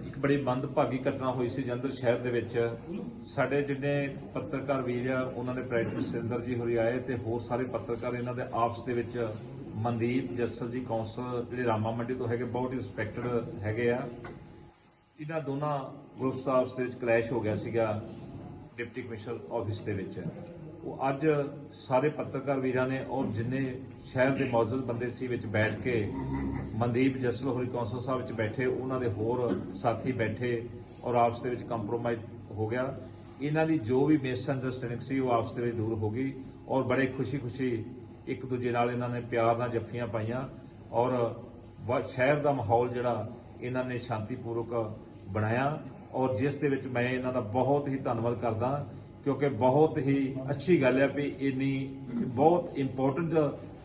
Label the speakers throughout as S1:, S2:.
S1: ਇੱਕ ਬੜੀ ਮੰਦਭਾਗੀ ਘਟਨਾ ਹੋਈ ਸੀ ਜਲੰਧਰ ਸ਼ਹਿਰ ਦੇ ਵਿੱਚ। ਸਾਡੇ ਜਿਹੜੇ ਪੱਤਰਕਾਰ ਵੀਰ ਆ ਉਹਨਾਂ ਦੇ ਪ੍ਰੈਜ਼ੀਡੈਂਟ ਸਿੰਦਰ ਜੀ ਹੋਰੀ ਆਏ ਤੇ ਹੋਰ ਸਾਰੇ ਪੱਤਰਕਾਰ ਇਹਨਾਂ ਦੇ ਆਪਸ ਦੇ ਵਿੱਚ ਮਨਦੀਪ ਜੱਸਲ ਜੀ ਕੌਂਸਲ ਜਿਹੜੇ ਰਾਮਾ ਮੰਡੀ ਤੋਂ ਹੈਗੇ ਬਹੁਤ ਹੀ ਰਿਸਪੈਕਟਡ ਹੈਗੇ ਆ। ਇਹਨਾਂ ਦੋਨਾਂ ਗਰੁੱਪਸ ਆਪਸ ਦੇ ਵਿੱਚ ਕਲੈਸ਼ ਹੋ ਗਿਆ ਸੀਗਾ ਡਿਪਟੀ ਕਮਿਸ਼ਨਰ ਆਫਿਸ ਦੇ ਵਿੱਚ। ਉਹ ਅੱਜ ਸਾਰੇ ਪੱਤਰਕਾਰ ਵੀਰਾਂ ਨੇ ਔਰ ਜਿੰਨੇ ਸ਼ਹਿਰ ਦੇ ਮੌਜੂਦ ਬੰਦੇ ਸੀ ਵਿੱਚ ਬੈਠ ਕੇ ਮਨਦੀਪ ਜੱਸਲ ਹੋਰੀ ਕੌਂਸਲ ਸਾਹਿਬ ਵਿੱਚ ਬੈਠੇ, ਉਹਨਾਂ ਦੇ ਹੋਰ ਸਾਥੀ ਬੈਠੇ ਔਰ ਆਪਸ ਦੇ ਵਿੱਚ ਕੰਪਰੋਮਾਈਜ਼ ਹੋ ਗਿਆ। ਇਹਨਾਂ ਦੀ ਜੋ ਵੀ ਮਿਸਅੰਡਰਸਟੈਂਡਿੰਗ ਸੀ ਉਹ ਆਪਸ ਦੇ ਵਿੱਚ ਦੂਰ ਹੋ ਗਈ ਔਰ ਬੜੇ ਖੁਸ਼ੀ ਇੱਕ ਦੂਜੇ ਨਾਲ ਇਹਨਾਂ ਨੇ ਪਿਆਰ ਨਾਲ ਜੱਫੀਆਂ ਪਾਈਆਂ ਔਰ ਸ਼ਹਿਰ ਦਾ ਮਾਹੌਲ ਜਿਹੜਾ ਇਹਨਾਂ ਨੇ ਸ਼ਾਂਤੀਪੂਰਵਕ ਬਣਾਇਆ। ਔਰ ਜਿਸ ਦੇ ਵਿੱਚ ਮੈਂ ਇਹਨਾਂ ਦਾ ਬਹੁਤ ਹੀ ਧੰਨਵਾਦ ਕਰਦਾ ਕਿਉਂਕਿ ਬਹੁਤ ਹੀ ਅੱਛੀ ਗੱਲ ਹੈ ਵੀ ਇੰਨੀ ਬਹੁਤ ਇੰਪੋਰਟੈਂਟ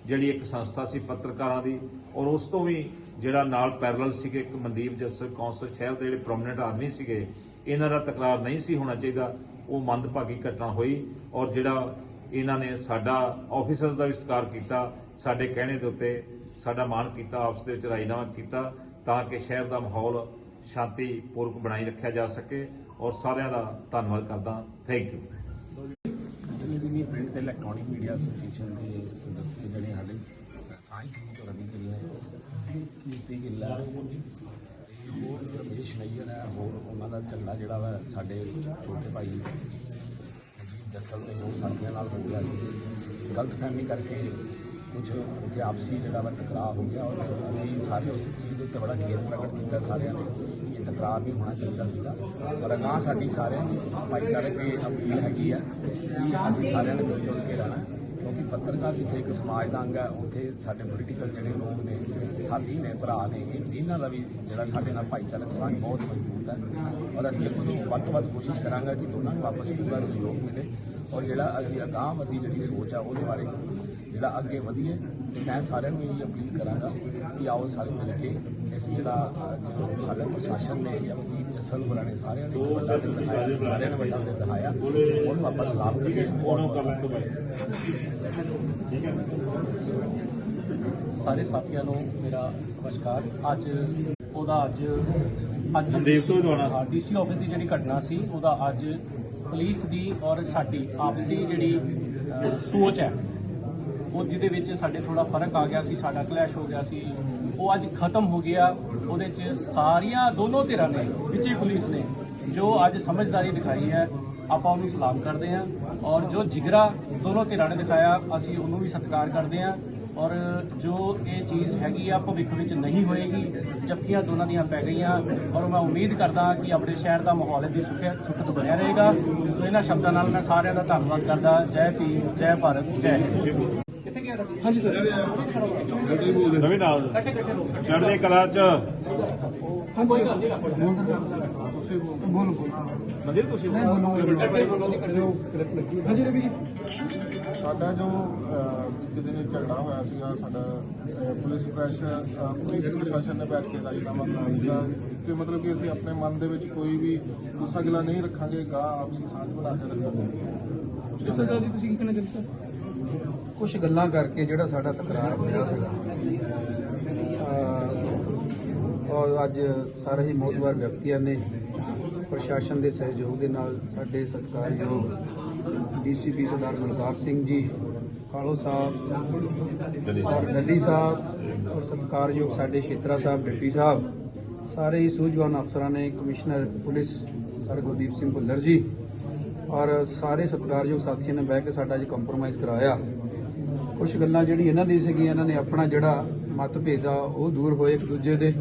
S1: ਜਿਹੜੀ ਇੱਕ ਸੰਸਥਾ ਸੀ ਪੱਤਰਕਾਰਾਂ ਦੀ ਔਰ ਉਸ ਤੋਂ ਵੀ ਜਿਹੜਾ ਨਾਲ ਪੈਰਲਲ ਸੀਗੇ ਇੱਕ ਮਨਦੀਪ ਜੱਸਲ ਕੌਂਸਲ ਸ਼ਹਿਰ ਦੇ ਜਿਹੜੇ ਪ੍ਰੋਮਿਨੈਂਟ ਆਦਮੀ ਸੀਗੇ, ਇਹਨਾਂ ਦਾ ਤਕਰਾਰ ਨਹੀਂ ਸੀ ਹੋਣਾ ਚਾਹੀਦਾ। ਉਹ ਮੰਦਭਾਗੀ ਘਟਨਾ ਹੋਈ ਔਰ ਜਿਹੜਾ ਇਹਨਾਂ ਨੇ ਸਾਡਾ ਆਫੀਸਰਸ ਦਾ ਵੀ ਸਤਿਕਾਰ ਕੀਤਾ, ਸਾਡੇ ਕਹਿਣੇ ਦੇ ਉੱਤੇ ਸਾਡਾ ਮਾਣ ਕੀਤਾ, ਆਪਸ ਦੇ ਵਿੱਚ ਰਾਜੀਨਾਮਾ ਕੀਤਾ ਤਾਂ ਕਿ ਸ਼ਹਿਰ ਦਾ ਮਾਹੌਲ ਸ਼ਾਂਤੀਪੂਰਵਕ ਬਣਾਈ ਰੱਖਿਆ ਜਾ ਸਕੇ ਔਰ ਸਾਰਿਆਂ ਦਾ ਧੰਨਵਾਦ ਕਰਦਾ। Thank you.
S2: ਜਿਵੇਂ ਪ੍ਰਿੰਟ ਤੇ ਇਲੈਕਟ੍ਰੋਨਿਕ ਮੀਡੀਆ ਐਸੋਸੀਏਸ਼ਨ ਦੇ ਸਦस्य ਜਿਹੜੇ ਸਾਡੇ ਸਾਂਝ ਟੀਮ ਤੋਂ ਰਵੀ ਕਰੀ ਹੈ ਕੀਰਤੀ ਗਿੱਲ ਹੈ ਹੋਰ ਰਮੇਸ਼ ਨਈਅਰ ਹੈ ਹੋਰ ਉਹਨਾਂ ਦਾ ਝਗੜਾ ਜਿਹੜਾ ਵਾ ਸਾਡੇ ਛੋਟੇ ਭਾਈ ਜੱਸਲ ਦੇ ਦੋ ਸਾਥੀਆਂ ਨਾਲ ਹੋ ਗਿਆ ਸੀ। ਗਲਤਫਹਿਮੀ ਕਰਕੇ ਕੁਝ ਉੱਥੇ ਆਪਸੀ ਜਿਹੜਾ ਵਾ ਟਕਰਾਅ ਹੋ ਗਿਆ ਔਰ ਅਸੀਂ ਸਾਰੇ ਉਸ ਚੀਜ਼ ਦੇ ਉੱਤੇ ਬੜਾ ਖੇਦ ਪ੍ਰਗਟ ਕੀਤਾ ਸਾਰਿਆਂ ਨੇ ਕਿ ਇਹ ਟਕਰਾਅ ਵੀ ਹੋਣਾ ਚਾਹੀਦਾ ਸੀਗਾ। ਪਰ ਅਗਾਂਹ ਸਾਡੀ ਸਾਰਿਆਂ ਦੀ ਭਾਈਚਾਰਕ ਇਹ ਅਪੀਲ ਹੈਗੀ ਆ ਕਿ ਅਸੀਂ ਸਾਰਿਆਂ ਨੇ ਮਿਲ ਜੁਲ ਕੇ ਰਹਿਣਾ ਕਿਉਂਕਿ ਪੱਤਰਕਾਰ ਜਿੱਥੇ ਇੱਕ ਸਮਾਜ ਦਾ ਅੰਗ ਹੈ ਉੱਥੇ ਸਾਡੇ ਪੋਲੀਟੀਕਲ ਜਿਹੜੇ ਲੋਕ ਨੇ ਸਾਥੀ ਨੇ ਭਰਾ ਨੇ ਇਹਨਾਂ ਦਾ ਵੀ ਜਿਹੜਾ ਸਾਡੇ ਨਾਲ ਭਾਈਚਾਰਕ ਸਾਂਝ ਬਹੁਤ ਮਜ਼ਬੂਤ ਹੈ ਔਰ ਅਸੀਂ ਅੱਗੋਂ ਵੱਧ ਤੋਂ ਵੱਧ ਕੋਸ਼ਿਸ਼ ਕਰਾਂਗੇ ਕਿ ਦੋਨਾਂ ਨੂੰ ਆਪਸ ਵਿੱਚ ਪੂਰਾ ਸਹਿਯੋਗ ਮਿਲੇ ਔਰ ਜਿਹੜਾ ਅਸੀਂ ਅਗਾਂਹ ਵਧੀ ਜਿਹੜੀ ਸੋਚ ਆ ਉਹਦੇ ਬਾਰੇ ਜਿਹੜਾ ਅੱਗੇ ਵਧੀਏ। ਮੈਂ ਸਾਰਿਆਂ ਨੂੰ ਇਹ ਅਪੀਲ ਕਰਾਂਗਾ ਕਿ ਆਓ ਸਾਰੇ ਮਿਲ ਕੇ ਇਸ ਜਿਹੜਾ ਸਾਡਾ ਪ੍ਰਸ਼ਾਸਨ ਨੇ ਜਾਂ ਮਨਦੀਪ ਜੱਸਲ ਹੋਰਾਂ ਨੇ ਸਾਰਿਆਂ ਨੇ ਵੱਡਾ ਦਿਲ ਦਿਖਾਇਆ, ਸਾਰਿਆਂ ਨੇ ਵੱਡਾ ਦਿਲ ਦਿਖਾਇਆ, ਉਹਨੂੰ ਆਪਾਂ ਸਲਾਮ ਕਰੀਏ।
S3: ਸਾਰੇ ਸਾਥੀਆਂ ਨੂੰ ਮੇਰਾ ਨਮਸਕਾਰ। ਅੱਜ ਡੀਸੀ ਆਫਿਸ ਦੀ ਜਿਹੜੀ ਘਟਨਾ ਸੀ ਉਹਦਾ ਅੱਜ ਪੁਲਿਸ ਦੀ ਔਰ ਸਾਡੀ ਆਪਸੀ ਜਿਹੜੀ ਸੋਚ ਹੈ ਉਹ ਜਿਹਦੇ ਵਿੱਚ ਸਾਡੇ ਥੋੜਾ ਫਰਕ ਆ ਗਿਆ ਸੀ, ਸਾਡਾ ਕਲੈਸ਼ ਹੋ ਗਿਆ ਸੀ, ਉਹ ਅੱਜ ਖਤਮ ਹੋ ਗਿਆ। ਉਹਦੇ 'ਚ ਸਾਰੀਆਂ ਦੋਨੋਂ ਧਿਰਾਂ ਨੇ ਵਿੱਚੇ ਪੁਲਿਸ ਨੇ ਜੋ ਅੱਜ ਸਮਝਦਾਰੀ ਦਿਖਾਈ ਹੈ ਆਪਾਂ ਉਹਨੂੰ ਸਲਾਮ ਕਰਦੇ ਹਾਂ ਔਰ ਜੋ ਜਿਗਰਾ ਦੋਨੋਂ ਧਿਰਾਂ ਨੇ ਦਿਖਾਇਆ ਅਸੀਂ ਉਹਨੂੰ ਵੀ ਸਤਿਕਾਰ ਕਰਦੇ ਹਾਂ ਔਰ ਜੋ ਇਹ ਚੀਜ਼ ਹੈਗੀ ਆ ਭਵਿੱਖ ਵਿੱਚ ਨਹੀਂ ਹੋਏਗੀ। ਜੱਫੀਆਂ ਦੋਨਾਂ ਦੀਆਂ ਪੈ ਗਈਆਂ ਔਰ ਮੈਂ ਉਮੀਦ ਕਰਦਾ ਕਿ ਆਪਣੇ ਸ਼ਹਿਰ ਦਾ ਮਾਹੌਲ ਇਹਦੀ ਸੁਖਦ ਬਣਿਆ ਰਹੇਗਾ। ਸੋ ਇਹਨਾਂ ਸ਼ਬਦਾਂ ਨਾਲ ਮੈਂ ਸਾਰਿਆਂ ਦਾ ਧੰਨਵਾਦ ਕਰਦਾ। ਜੈ ਭੀਮ, ਜੈ ਭਾਰਤ, ਜੈ ਹਿੰਦ। ਹਾਂਜੀ ਸਰ
S1: ਰਵੀ ਨਾਲ ਚੜ੍ਹਦੀ ਕਲਾ ਚ
S3: ਕੋਈ ਗੱਲ ਨਹੀਂ ਬੋਲੋ
S1: ਮੰਦਿਰ ਤੁਸੀਂ
S3: ਹਾਂਜੀ ਰਵੀ।
S4: ਸਾਡਾ ਜੋ ਇੱਕ ਦਿਨ ਝਗੜਾ ਹੋਇਆ ਸੀਗਾ ਸਾਡਾ ਪੁਲਿਸ ਪ੍ਰਸ਼ਾਸਨ ਨੇ ਬੈਠ ਕੇ ਰਾਜੀਨਾਮਾ ਕਰਾ ਦਿੱਤਾ ਕਿ ਮਤਲਬ ਕਿ ਅਸੀਂ ਆਪਣੇ ਮਨ ਦੇ ਵਿੱਚ ਕੋਈ ਵੀ ਗੁੱਸਾ ਗਿਲਾ ਨਹੀਂ ਰੱਖਾਂਗੇ, ਆਪਸੀ ਸਾਂਝ ਬਣਾ ਕੇ ਰੱਖਾਂਗੇ।
S3: ਇਸ ਗੱਲ ਦੀ ਤੁਸੀਂ ਕੀ ਕਹਿਣਾ ਚਾਹੁੰਦੇ ਸਰ?
S5: ਕੁਝ ਗੱਲਾਂ ਕਰਕੇ ਜਿਹੜਾ ਸਾਡਾ ਤਕਰਾਰ ਹੋਇਆ ਸੀਗਾ ਔਰ ਅੱਜ ਸਾਰੇ ਹੀ ਮੋਹਤਵਾਰ ਵਿਅਕਤੀਆਂ ਨੇ ਪ੍ਰਸ਼ਾਸਨ ਦੇ ਸਹਿਯੋਗ ਦੇ ਨਾਲ ਸਾਡੇ ਸਤਿਕਾਰਯੋਗ ਡੀਸੀਪੀ ਸਰਦਾਰ ਬਲਕਾਰ ਸਿੰਘ ਜੀ ਕਾਲੋ ਸਾਹਿਬ ਔਰ ਡੱਲੀ ਸਾਹਿਬ ਔਰ ਸਤਿਕਾਰਯੋਗ ਸਾਡੇ ਖੇਤਰਾ ਸਾਹਿਬ ਡਿਪਟੀ ਸਾਹਿਬ ਸਾਰੇ ਹੀ ਸੂਝਵਾਨ ਅਫਸਰਾਂ ਨੇ, commissioner police sir Gurdeep Singh Bhullar ਜੀ ਔਰ ਸਾਰੇ ਸਤਿਕਾਰਯੋਗ ਸਾਥੀਆਂ ਨੇ ਬਹਿ ਕੇ ਸਾਡਾ ਅੱਜ ਕੰਪਰੋਮਾਈਜ਼ ਕਰਾਇਆ। ਕੁਝ ਗੱਲਾਂ ਜਿਹੜੀ ਇਹਨਾਂ ਦੀ ਸੀਗੀਆਂ ਇਹਨਾਂ ਨੇ ਆਪਣਾ ਜਿਹੜਾ ਮਤਭੇਦ ਆ ਉਹ ਦੂਰ ਹੋਏ ਇੱਕ ਦੂਜੇ ਦੇ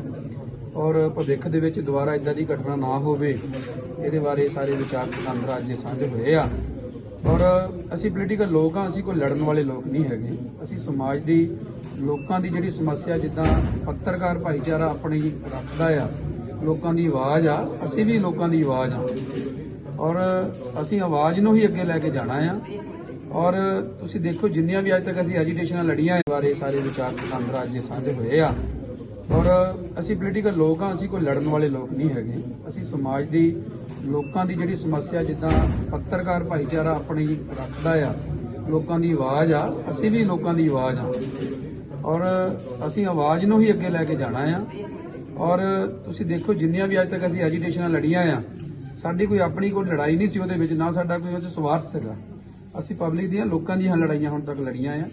S5: ਔਰ ਭਵਿੱਖ ਦੇ ਵਿੱਚ ਦੁਬਾਰਾ ਇਦਾਂ ਦੀ ਘਟਨਾ ਨਾ ਹੋਵੇ ਇਹਦੇ ਬਾਰੇ ਸਾਰੇ ਵਿਚਾਰ ਵਟਾਂਦਰਾ ਅੱਜ ਸਾਂਝੇ ਹੋਏ ਆ। ਔਰ ਅਸੀਂ ਪੋਲੀਟੀਕਲ ਲੋਕ ਆ, ਅਸੀਂ ਕੋਈ ਲੜਨ ਵਾਲੇ ਲੋਕ ਨਹੀਂ ਹੈਗੇ। ਅਸੀਂ ਸਮਾਜ ਦੀ ਲੋਕਾਂ ਦੀ ਜਿਹੜੀ ਸਮੱਸਿਆ ਜਿੱਦਾਂ ਪੱਤਰਕਾਰ ਭਾਈਚਾਰਾ ਆਪਣੀ ਰੱਖਦਾ ਆ, ਲੋਕਾਂ ਦੀ ਆਵਾਜ਼ ਆ, ਅਸੀਂ ਵੀ ਲੋਕਾਂ ਦੀ ਆਵਾਜ਼ ਆ ਔਰ ਅਸੀਂ ਆਵਾਜ਼ ਨੂੰ ਹੀ ਅੱਗੇ ਲੈ ਕੇ ਜਾਣਾ ਆ ਔਰ ਤੁਸੀਂ ਦੇਖੋ ਜਿੰਨੀਆਂ ਵੀ ਅੱਜ ਤੱਕ ਅਸੀਂ ਐਜੀਟੇਸ਼ਨਾਂ ਲੜੀਆਂ ਇਹ ਬਾਰੇ ਸਾਰੇ ਵਿਚਾਰ ਵਟਾਂਦਰਾ ਅੱਜ ਸਾਂਝੇ ਹੋਏ ਆ। ਔਰ ਅਸੀਂ ਪੋਲੀਟੀਕਲ ਲੋਕ ਹਾਂ, ਅਸੀਂ ਕੋਈ ਲੜਨ ਵਾਲੇ ਲੋਕ ਨਹੀਂ ਹੈਗੇ। ਅਸੀਂ ਸਮਾਜ ਦੀ ਲੋਕਾਂ ਦੀ ਜਿਹੜੀ ਸਮੱਸਿਆ ਜਿੱਦਾਂ ਪੱਤਰਕਾਰ ਭਾਈਚਾਰਾ ਆਪਣੀ ਰੱਖਦਾ ਆ, ਲੋਕਾਂ ਦੀ ਆਵਾਜ਼ ਆ, ਅਸੀਂ ਵੀ ਲੋਕਾਂ ਦੀ ਆਵਾਜ਼ ਆ ਔਰ ਅਸੀਂ ਆਵਾਜ਼ ਨੂੰ ਹੀ ਅੱਗੇ ਲੈ ਕੇ ਜਾਣਾ ਆ। ਔਰ ਤੁਸੀਂ ਦੇਖੋ ਜਿੰਨੀਆਂ ਵੀ ਅੱਜ ਤੱਕ ਅਸੀਂ ਐਜੀਟੇਸ਼ਨਾਂ ਲੜੀਆਂ ਆ, ਸਾਡੀ ਕੋਈ ਆਪਣੀ ਕੋਈ ਲੜਾਈ ਨਹੀਂ ਸੀ ਉਹਦੇ ਵਿੱਚ, ਨਾ ਸਾਡਾ ਕੋਈ ਉਹ 'ਚ ਸਵਾਰਥ ਸੀਗਾ। ਅਸੀਂ ਪਬਲਿਕ ਦੀਆਂ ਲੋਕਾਂ ਦੀਆਂ ਲੜਾਈਆਂ ਹੁਣ ਤੱਕ ਲੜੀਆਂ ਆ।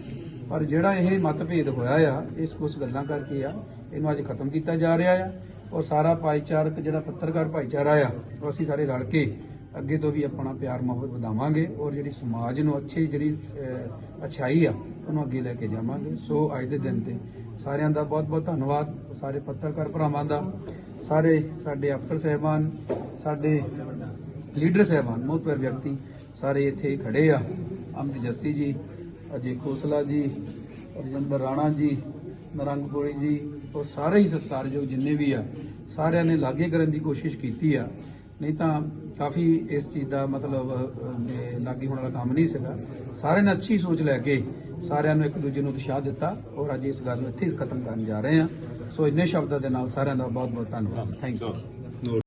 S5: ਪਰ ਜਿਹੜਾ ਇਹ ਮਤਭੇਦ ਹੋਇਆ ਆ, ਇਸ ਕੁਝ ਗੱਲਾਂ ਕਰਕੇ ਆ, ਇਹਨੂੰ ਅੱਜ ਖਤਮ ਕੀਤਾ ਜਾ ਰਿਹਾ ਆ। ਔਰ ਸਾਰਾ ਭਾਈਚਾਰਕ ਜਿਹੜਾ ਪੱਤਰਕਾਰ ਭਾਈਚਾਰਾ ਆ, ਉਹ ਅਸੀਂ ਸਾਰੇ ਰਲ ਕੇ ਅੱਗੇ ਤੋਂ ਵੀ ਆਪਣਾ ਪਿਆਰ ਮੁਹੱਬਤ ਵਧਾਵਾਂਗੇ ਔਰ ਜਿਹੜੀ ਸਮਾਜ ਨੂੰ ਅੱਛੀ ਜਿਹੜੀ ਅੱਛਾਈ ਆ ਉਹਨੂੰ ਅੱਗੇ ਲੈ ਕੇ ਜਾਵਾਂਗੇ। ਸੋ ਅੱਜ ਦੇ ਦਿਨ ਤੇ ਸਾਰਿਆਂ ਦਾ ਬਹੁਤ ਬਹੁਤ ਧੰਨਵਾਦ, ਸਾਰੇ ਪੱਤਰਕਾਰ ਭਰਾਵਾਂ ਦਾ, ਸਾਰੇ ਸਾਡੇ ਅਫਸਰ ਸਾਹਿਬਾਨ, ਸਾਡੇ ਲੀਡਰ ਸਾਹਿਬਾਨ, ਮੋਹਤਵਰ ਵਿਅਕਤੀ ਸਾਰੇ ਇੱਥੇ ਖੜੇ ਆ। ਅਮਿਤ ਜੱਸੀ ਜੀ, ਅਜੇ ਖੋਸਲਾ ਜੀ, ਰਜਿੰਦਰ ਰਾਣਾ ਜੀ, ਨਰੰਗਪੁਰੀ ਜੀ, ਉਹ ਸਾਰੇ ਹੀ ਸਤਿਕਾਰਯੋਗ ਜਿੰਨੇ ਵੀ ਆ, ਸਾਰਿਆਂ ਨੇ ਲਾਗੇ ਕਰਨ ਦੀ ਕੋਸ਼ਿਸ਼ ਕੀਤੀ ਆ। ਨਹੀਂ ਤਾਂ ਕਾਫੀ ਇਸ ਚੀਜ਼ ਦਾ ਮਤਲਬ ਲਾਗੇ ਹੋਣ ਵਾਲਾ ਕੰਮ ਨਹੀਂ ਸੀਗਾ। ਸਾਰਿਆਂ ਨੇ ਅੱਛੀ ਸੋਚ ਲੈ ਕੇ ਸਾਰਿਆਂ ਨੂੰ ਇੱਕ ਦੂਜੇ ਨੂੰ ਉਤਸ਼ਾਹ ਦਿੱਤਾ ਔਰ ਅੱਜ ਇਸ ਗੱਲ ਨੂੰ ਇੱਥੇ ਹੀ ਖਤਮ ਕਰਨ ਜਾ ਰਹੇ ਹਾਂ। ਸੋ ਇੰਨੇ ਸ਼ਬਦਾਂ ਦੇ ਨਾਲ ਸਾਰਿਆਂ ਦਾ ਬਹੁਤ ਬਹੁਤ ਧੰਨਵਾਦ। Thank you.